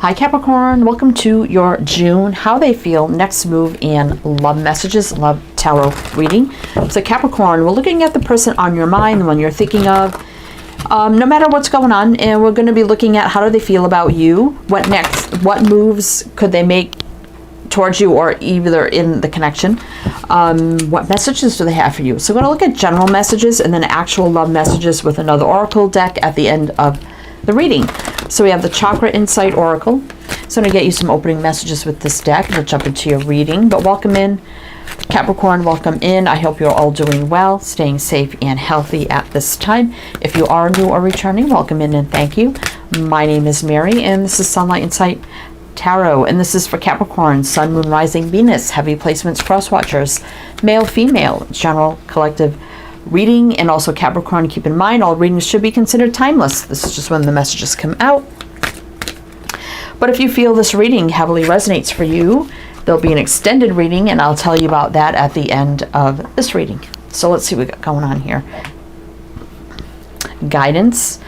Hi Capricorn, welcome to your June, how they feel, next move, and love messages, love tarot reading. So Capricorn, we're looking at the person on your mind, the one you're thinking of, no matter what's going on, and we're going to be looking at how do they feel about you, what next, what moves could they make towards you or either in the connection, what messages do they have for you. So we're going to look at general messages and then actual love messages with another oracle deck at the end of the reading. So we have the Chakra Insight Oracle. So I'm going to get you some opening messages with this deck. We'll jump into your reading, but welcome in Capricorn, welcome in. I hope you're all doing well, staying safe and healthy at this time. If you are new or returning, welcome in and thank you. My name is Mary and this is Sunlight Insight Tarot, and this is for Capricorn, Sun, Moon, Rising, Venus, heavy placements, cross watchers, male, female, general, collective reading. And also Capricorn, keep in mind all readings should be considered timeless. This is just when the messages come out. But if you feel this reading heavily resonates for you, there'll be an extended reading, and I'll tell you about that at the end of this reading. So let's see what we got going on here. Guidance,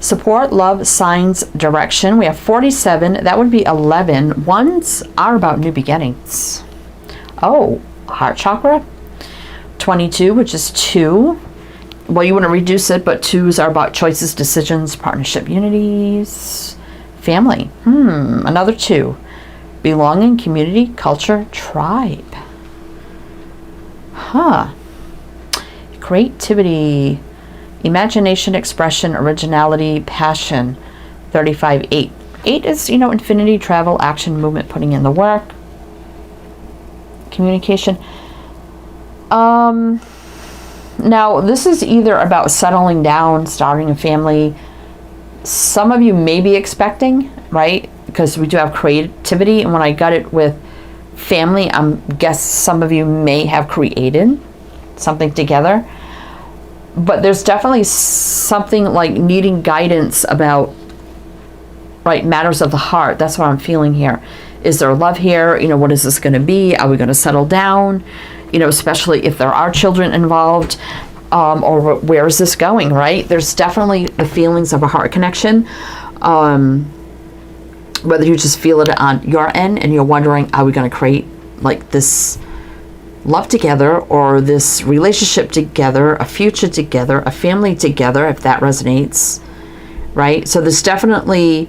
support, love, signs, direction. We have 47. That would be 11. Ones are about new beginnings. Oh, heart chakra. 22, which is 2. Well, you want to reduce it, but 2s are about choices, decisions, partnership, unities, family. Another 2. Belonging, community, culture, tribe. Creativity, imagination, expression, originality, passion. 35, 8. 8 is, infinity, travel, action, movement, putting in the work. Communication. Now this is either about settling down, starting a family. Some of you may be expecting, right? Because we do have creativity, and when I got it with family, guess some of you may have created something together. But there's definitely something like needing guidance about, right, matters of the heart. That's what I'm feeling here. Is there love here? What is this going to be? Are we going to settle down? Especially if there are children involved, or where is this going, right? There's definitely the feelings of a heart connection. Whether you just feel it on your end and you're wondering, are we going to create like this love together, or this relationship together, a future together, a family together, if that resonates, right? So there's definitely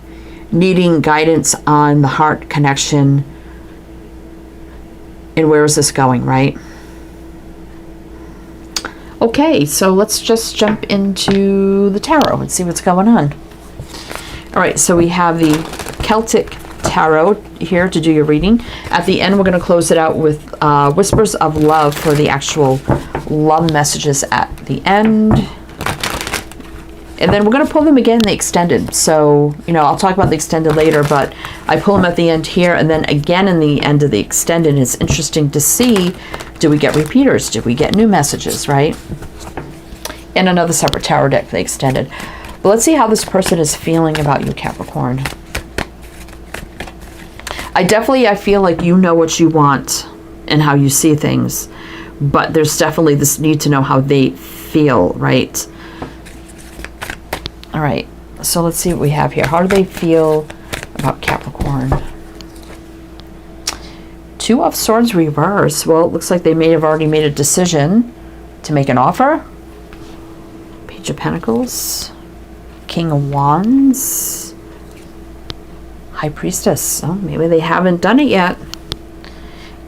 needing guidance on the heart connection and where is this going, right? Okay, so let's just jump into the tarot and see what's going on. All right, so we have the Celtic Tarot here to do your reading. At the end, we're going to close it out with Whispers of Love for the actual love messages at the end. And then we're going to pull them again in the extended. So, I'll talk about the extended later, but I pull them at the end here and then again in the end of the extended. It's interesting to see, do we get repeaters? Do we get new messages, right? And another separate tarot deck for the extended. But let's see how this person is feeling about you, Capricorn. I feel like you know what you want and how you see things, but there's definitely this need to know how they feel, right? All right, so let's see what we have here. How do they feel about Capricorn? 2 of Swords reverse. Well, it looks like they may have already made a decision to make an offer. Page of Pentacles. King of Wands. High Priestess. Oh, maybe they haven't done it yet.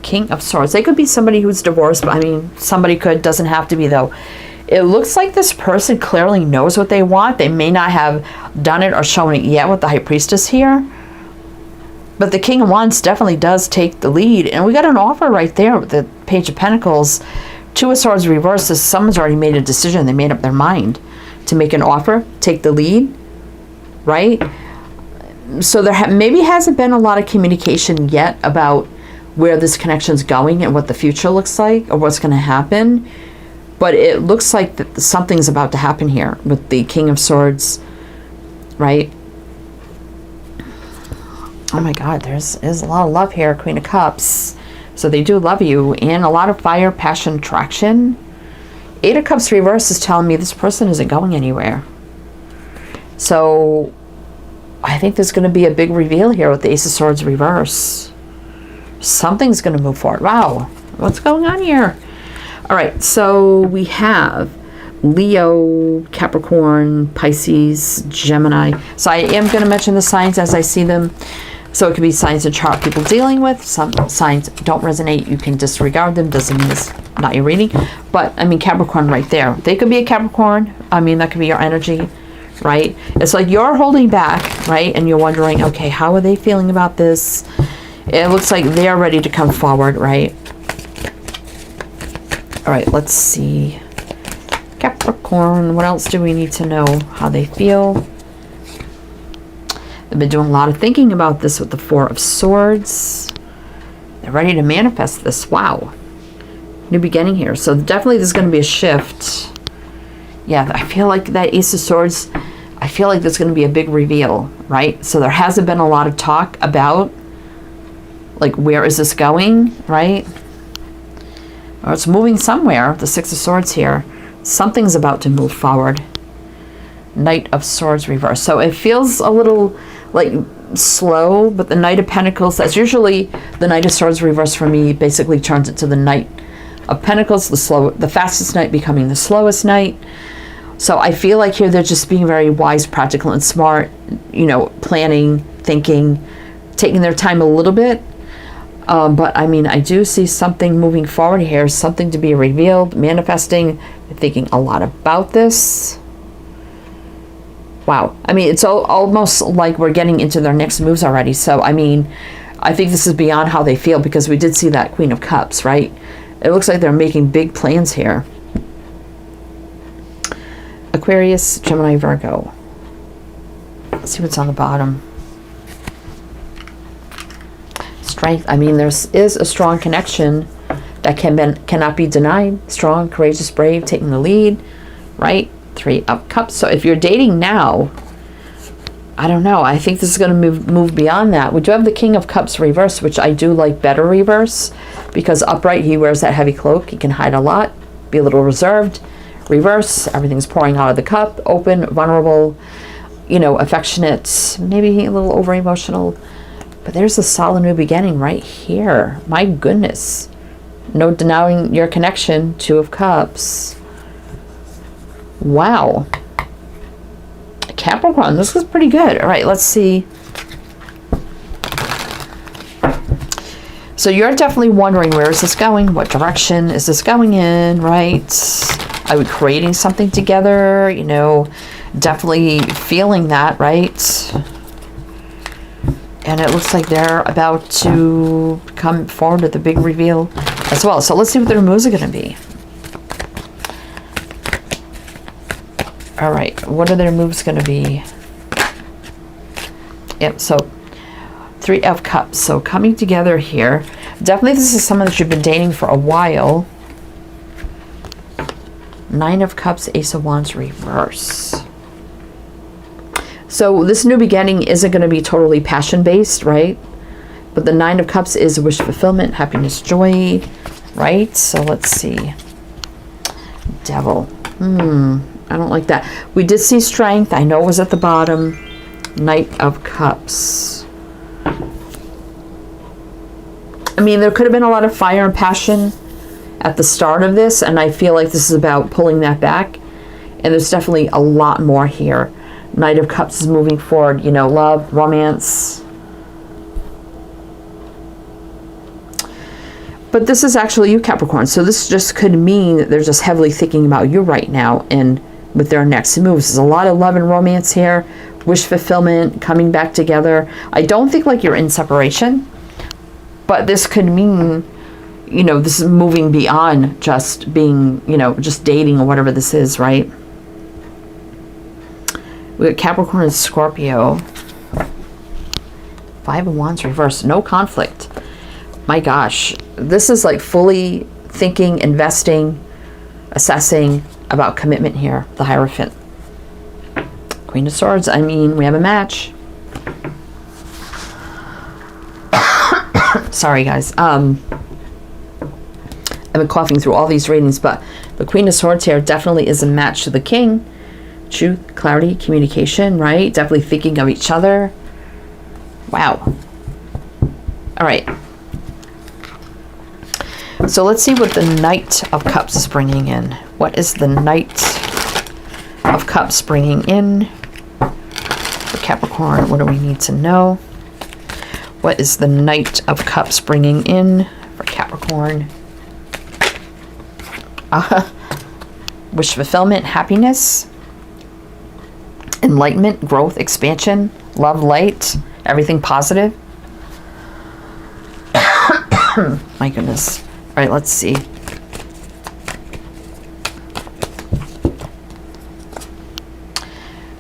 King of Swords. They could be somebody who's divorced, but somebody could, doesn't have to be though. It looks like this person clearly knows what they want. They may not have done it or shown it yet with the High Priestess here. But the King of Wands definitely does take the lead. And we got an offer right there with the Page of Pentacles. 2 of Swords reverses. Someone's already made a decision. They made up their mind to make an offer, take the lead, right? So there maybe hasn't been a lot of communication yet about where this connection's going and what the future looks like or what's going to happen. But it looks like that something's about to happen here with the King of Swords, right? Oh my God, there's a lot of love here, Queen of Cups. So they do love you, and a lot of fire, passion, attraction. 8 of Cups reverse is telling me this person isn't going anywhere. So I think there's going to be a big reveal here with the Ace of Swords reverse. Something's going to move forward. Wow. What's going on here? All right. So we have Leo, Capricorn, Pisces, Gemini. So I am going to mention the signs as I see them. So it could be signs of chart people dealing with. Some signs don't resonate. You can disregard them. Doesn't mean it's not your reading. But, I mean, Capricorn right there. They could be a Capricorn. I mean, that could be your energy, right? It's like you're holding back, right? And you're wondering, okay, how are they feeling about this? It looks like they're ready to come forward, right? All right, let's see. Capricorn, what else do we need to know? How they feel. They've been doing a lot of thinking about this with the Four of Swords. They're ready to manifest this. Wow. New beginning here. So definitely there's going to be a shift. Yeah, I feel like that Ace of Swords, I feel like there's going to be a big reveal, right? So there hasn't been a lot of talk about, like, where is this going, right? Or it's moving somewhere. The Six of Swords here. Something's about to move forward. Knight of Swords reverse. So it feels a little like slow, but the Knight of Pentacles, that's usually the Knight of Swords reverse for me, basically turns it to the Knight of Pentacles, the fastest knight becoming the slowest knight. So I feel like here they're just being very wise, practical, and smart, you know, planning, thinking, taking their time a little bit. But I mean, I do see something moving forward here, something to be revealed, manifesting, thinking a lot about this. Wow. I mean, it's almost like we're getting into their next moves already. So, I mean, I think this is beyond how they feel, because we did see that Queen of Cups, right? It looks like they're making big plans here. Aquarius, Gemini, Virgo. Let's see what's on the bottom. Strength. I mean, there is a strong connection that cannot be denied. Strong, courageous, brave, taking the lead, right? Three of Cups. So if you're dating now, I don't know. I think this is going to move beyond that. We do have the King of Cups reverse, which I do like better reverse, because upright, he wears that heavy cloak. He can hide a lot, be a little reserved. Reverse, everything's pouring out of the cup, open, vulnerable, you know, affectionate, maybe a little over emotional. But there's a solid new beginning right here. My goodness. No denying your connection. Two of Cups. Wow. Capricorn, this is pretty good. All right, let's see. So you're definitely wondering, where is this going? What direction is this going in, right? Are we creating something together? You know, definitely feeling that, right? And it looks like they're about to come forward with a big reveal as well. So let's see what their moves are going to be. All right, what are their moves going to be? Yep, so Three of Cups. So coming together here. Definitely this is someone that you've been dating for a while. Nine of Cups, Ace of Wands reverse. So this new beginning isn't going to be totally passion-based, right? But the Nine of Cups is wish fulfillment, happiness, joy, right? So let's see. Devil. I don't like that. We did see strength. I know it was at the bottom. Knight of Cups. I mean, there could have been a lot of fire and passion at the start of this, and I feel like this is about pulling that back. And there's definitely a lot more here. Knight of Cups is moving forward, you know, love, romance. But this is actually you, Capricorn. So this just could mean that they're just heavily thinking about you right now and with their next moves. There's a lot of love and romance here. Wish fulfillment, coming back together. I don't think like you're in separation. But this could mean, you know, this is moving beyond just being, you know, just dating or whatever this is, right? We got Capricorn and Scorpio. Five of Wands reverse. No conflict. My gosh. This is like fully thinking, investing, assessing about commitment here. The Hierophant. Queen of Swords. I mean, we have a match. Sorry, guys. I've been coughing through all these readings, but the Queen of Swords here definitely is a match to the King. Truth, clarity, communication, right? Definitely thinking of each other. Wow. All right. So let's see what the Knight of Cups is bringing in. What is the Knight of Cups bringing in for Capricorn? What do we need to know? What is the Knight of Cups bringing in for Capricorn? Wish fulfillment, happiness, enlightenment, growth, expansion, love, light, everything positive. My goodness. All right, let's see.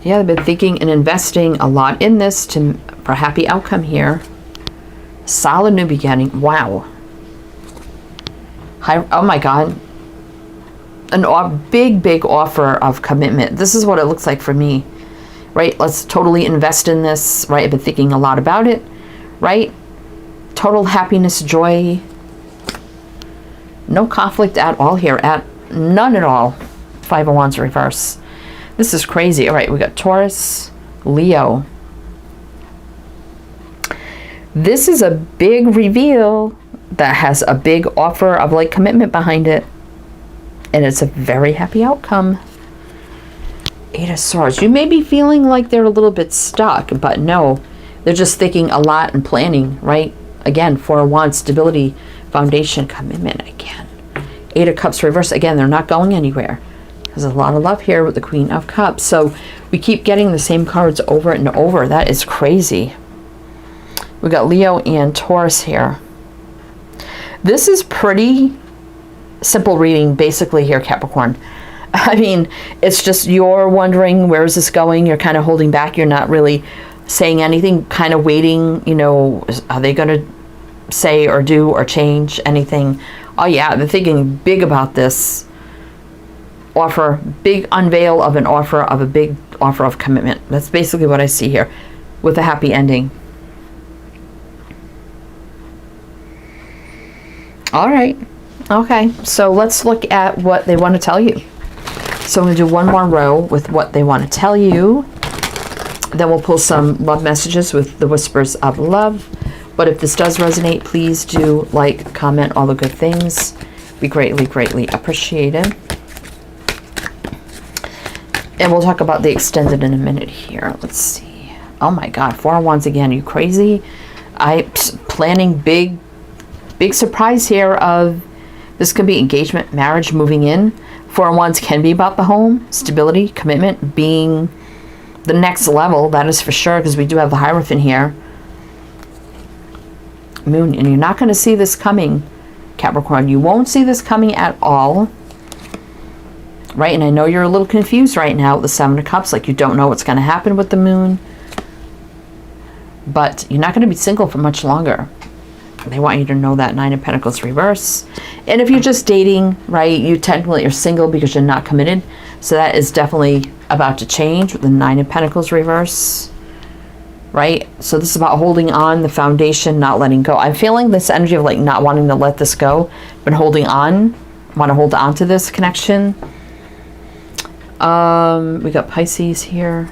Yeah, I've been thinking and investing a lot in this for a happy outcome here. Solid new beginning. Wow. Oh my God. A big offer of commitment. This is what it looks like for me. Right? Let's totally invest in this. Right? I've been thinking a lot about it. Right? Total happiness, joy. No conflict at all here. None at all. Five of Wands reverse. This is crazy. All right, we got Taurus, Leo. This is a big reveal that has a big offer of like commitment behind it. And it's a very happy outcome. Eight of Swords. You may be feeling like they're a little bit stuck, but no. They're just thinking a lot and planning, right? Again, Four of Wands, stability, foundation, commitment again. Eight of Cups reverse. Again, they're not going anywhere. There's a lot of love here with the Queen of Cups. So we keep getting the same cards over and over. That is crazy. We got Leo and Taurus here. This is pretty simple reading basically here, Capricorn. I mean, it's just you're wondering where is this going? You're kind of holding back. You're not really saying anything, kind of waiting. You know, are they going to say or do or change anything? Oh yeah, they're thinking big about this offer, big unveil of an offer of a big offer of commitment. That's basically what I see here with a happy ending. All right. Okay, so let's look at what they want to tell you. So I'm going to do one more row with what they want to tell you. Then we'll pull some love messages with the whispers of love. But if this does resonate, please do like, comment, all the good things. Be greatly appreciated. And we'll talk about the extended in a minute here. Let's see. Oh my God, Four of Wands again. Are you crazy? Planning big surprise here of this could be engagement, marriage, moving in. Four of Wands can be about the home, stability, commitment, being the next level. That is for sure, because we do have the Hierophant here. Moon, and you're not going to see this coming, Capricorn. You won't see this coming at all. Right? And I know you're a little confused right now with the Seven of Cups, like you don't know what's going to happen with the moon. But you're not going to be single for much longer. They want you to know that. Nine of Pentacles reverse. And if you're just dating, right, you technically are single because you're not committed. So that is definitely about to change with the Nine of Pentacles reverse. Right? So this is about holding on, the foundation, not letting go. I'm feeling this energy of like not wanting to let this go, but holding on. Want to hold on to this connection. We got Pisces here.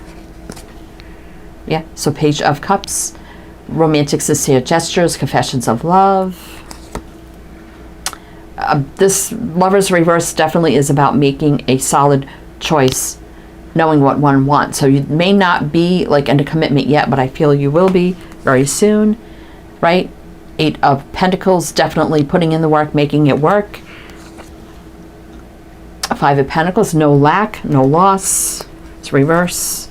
Yeah, so Page of Cups. Romantic sincere gestures, confessions of love. This Lover's reverse definitely is about making a solid choice, knowing what one wants. So you may not be like into commitment yet, but I feel you will be very soon, right? Eight of Pentacles, definitely putting in the work, making it work. Five of Pentacles, no lack, no loss. It's reverse.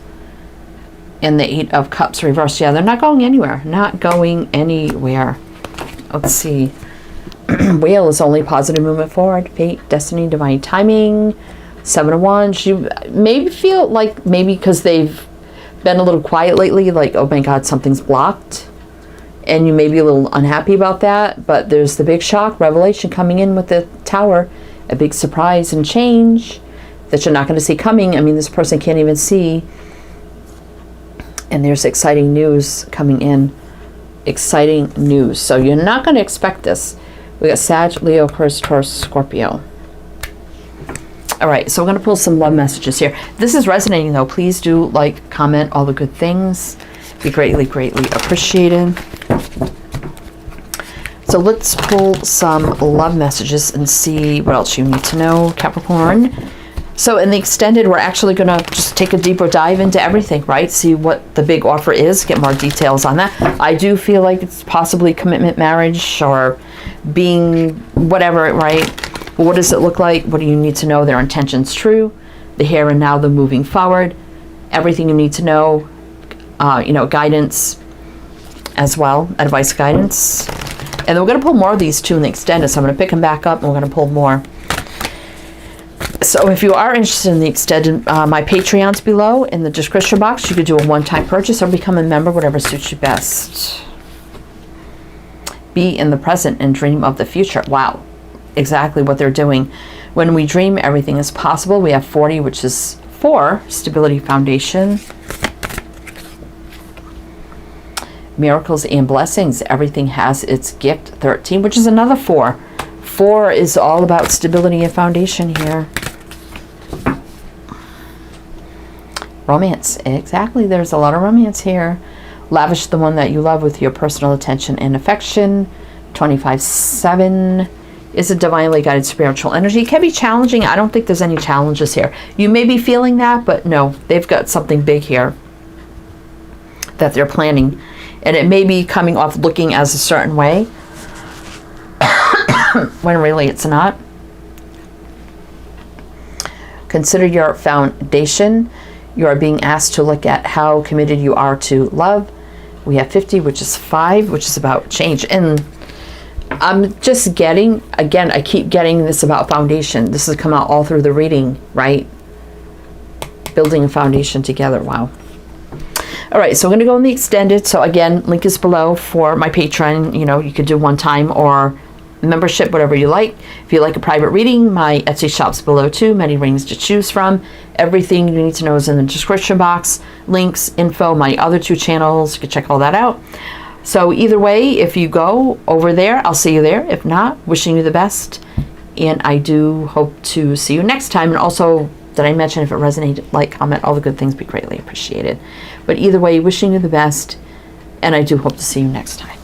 And the Eight of Cups reverse. Yeah, they're not going anywhere. Not going anywhere. Let's see. Whale is only positive movement forward. Fate, destiny, divine timing. Seven of Wands. You maybe feel like maybe because they've been a little quiet lately, like, oh my God, something's blocked. And you may be a little unhappy about that. But there's the big shock, revelation coming in with the Tower. A big surprise and change that you're not going to see coming. I mean, this person can't even see. And there's exciting news coming in. Exciting news. So you're not going to expect this. We got Sag, Leo, Aquarius, Taurus, Scorpio. All right, so we're going to pull some love messages here. This is resonating, though. Please do like, comment, all the good things. Be greatly, greatly appreciated. So let's pull some love messages and see what else you need to know, Capricorn. So in the extended, we're actually going to just take a deeper dive into everything, right? See what the big offer is, get more details on that. I do feel like it's possibly commitment, marriage, or being whatever, right? What does it look like? What do you need to know? Their intentions true, the here and now, the moving forward, everything you need to know, guidance as well, advice, guidance. And then we're going to pull more of these too in the extended. So I'm going to pick them back up and we're going to pull more. So if you are interested in the extended, my Patreon's below in the description box. You could do a one-time purchase or become a member, whatever suits you best. Be in the present and dream of the future. Wow, exactly what they're doing. When we dream, everything is possible. We have 40, which is 4, stability foundation. Miracles and blessings. Everything has its gift. 13, which is another 4. 4 is all about stability and foundation here. Romance. Exactly. There's a lot of romance here. Lavish the one that you love with your personal attention and affection. 25/7 is a divinely guided spiritual energy. It can be challenging. I don't think there's any challenges here. You may be feeling that, but no, they've got something big here that they're planning. And it may be coming off looking as a certain way when really it's not. Consider your foundation. You are being asked to look at how committed you are to love. We have 50, which is 5, which is about change. And I'm just getting, again, I keep getting this about foundation. This has come out all through the reading, right? Building a foundation together. Wow. All right, so I'm going to go in the extended. So again, link is below for my Patreon. You could do one time or membership, whatever you like. If you like a private reading, my Etsy shop's below too. Many readings to choose from. Everything you need to know is in the description box. Links, info, my other 2 channels. You can check all that out. So either way, if you go over there, I'll see you there. If not, wishing you the best. And I do hope to see you next time. And also, did I mention if it resonated, like, comment, all the good things, be greatly appreciated. But either way, wishing you the best. And I do hope to see you next time.